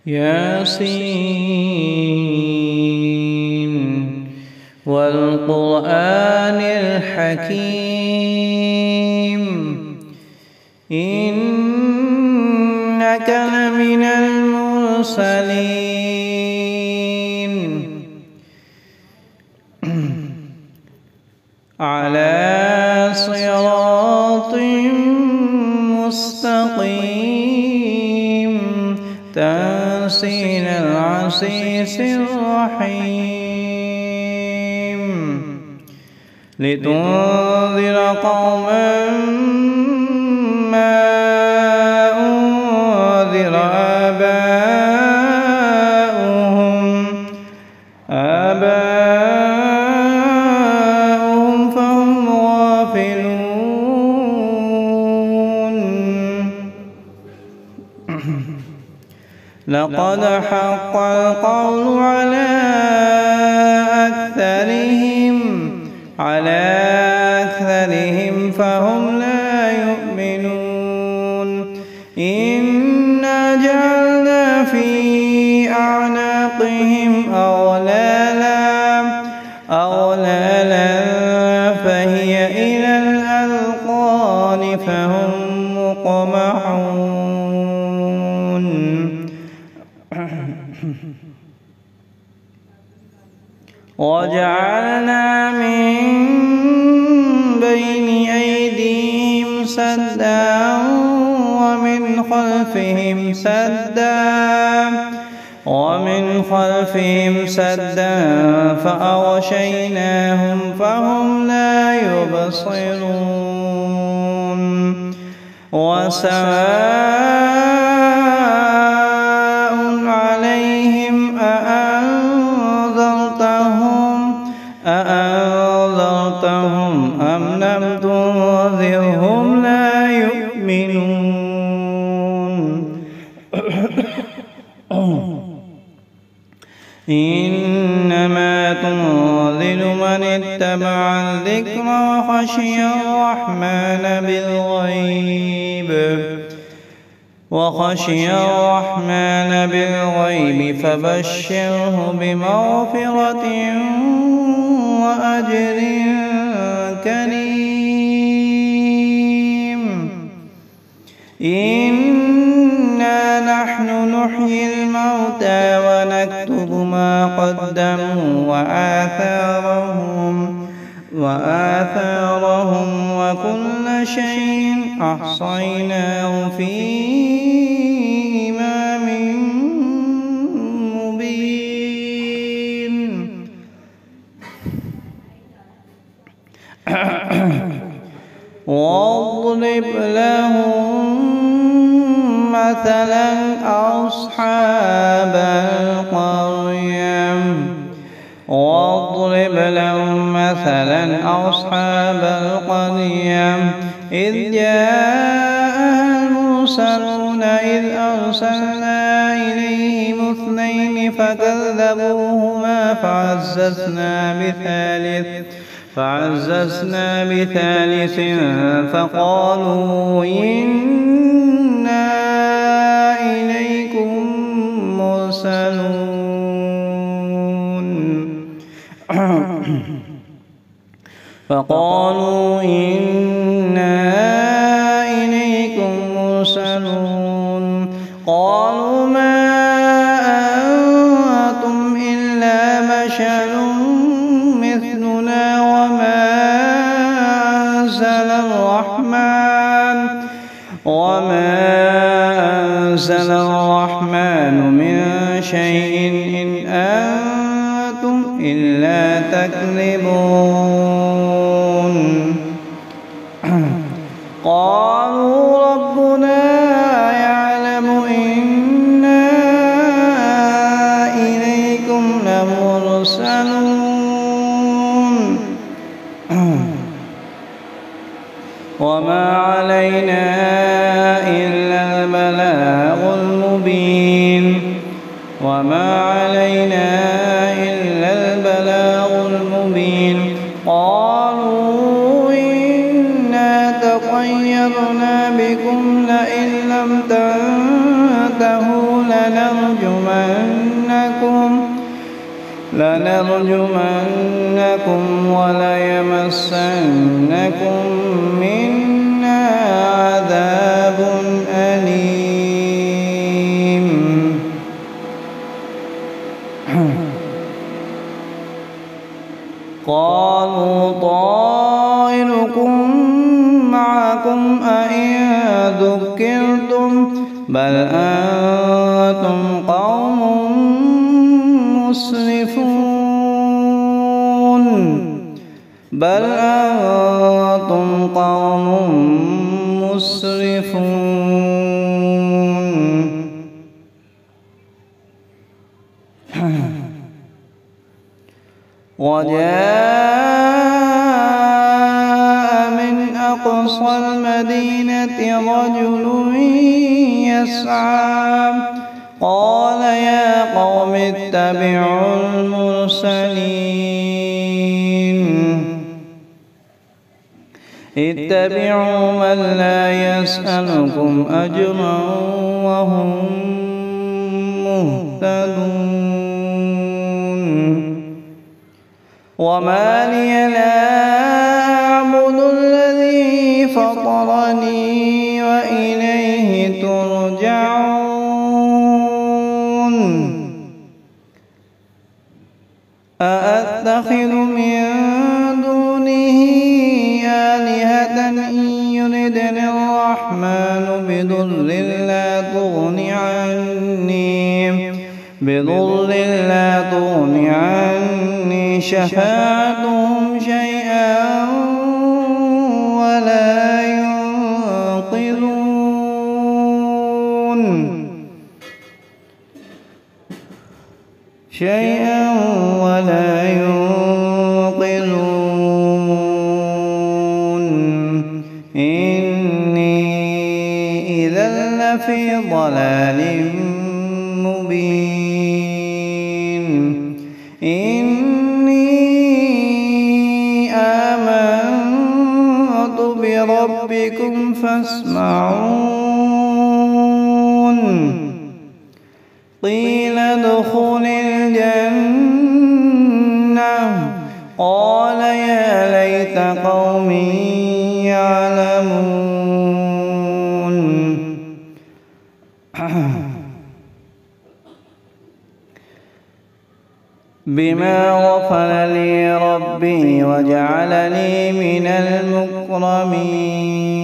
ياسين والقرآن الحكيم إنك لمن المرسلين على صراط مستقيم تنزيل العزيز الرحيم لتنذر قوما ما أنذر آباؤهم فهم غافلون لقد حق القول على أكثرهم فهم لا يؤمنون إنا جعلنا في أعناقهم أغلالا فهي إلى الأذقان فهم مقمحون وجعلنا من بين أيديهم سدا ومن خلفهم سدا فأغشيناهم فهم لا يبصرون وسواء عليهم أأنذرتهم أم لم تنذرهم لا يؤمنون إنما تنذر من اتبع الذكر وخشي الرحمن بالغيب فبشره بمغفرة وأجر كريم إنا نحن نحيي الموتى ونكتب ما قدموا وآثارهم وكل شيء أحصيناه في إمام مبين واضرب لهم مثلا أصحاب القرية إذ جاءها المرسلون إذ أرسلنا إليهم 2 فكذبوهما فعززنا بثالث فقالوا إنا إليكم مرسلون قالوا ما أنتم إلا بشر مثلنا وما أنزل الرحمن من شيء إن أنتم إلا تكذبون قالوا ربنا يعلم إنا إليكم لمرسلون وما علينا إلا البلاغ المبين قالوا إنا تطيرنا بكم لئن لم تنتهوا لنرجمنكم وليمسنكم منا عذاب أليم. قالوا طائركم معكم أئن ذكرتم بل أنتم قوم مسرفون وجاء من أقصى المدينة رجل يسعى قال يا قوم اتبعوا المرسلين اتبعوا من لا يسألكم أجرا وهم مهتدون. وما لي لا أعبد الذي فطرني وإليه ترجعون. أأتخذ من دونه آلهة إن يردني الرحمن بضر لا تغن عني شفاعتهم شيئا ولا ينقذون. إني إذا لفي ضلال مبين. إني آمنت بربكم فاسمعون. قيل ادخل الجنة قال يا ليت قومي يعلمون. بما غفر لي ربي وجعلني من المكرمين.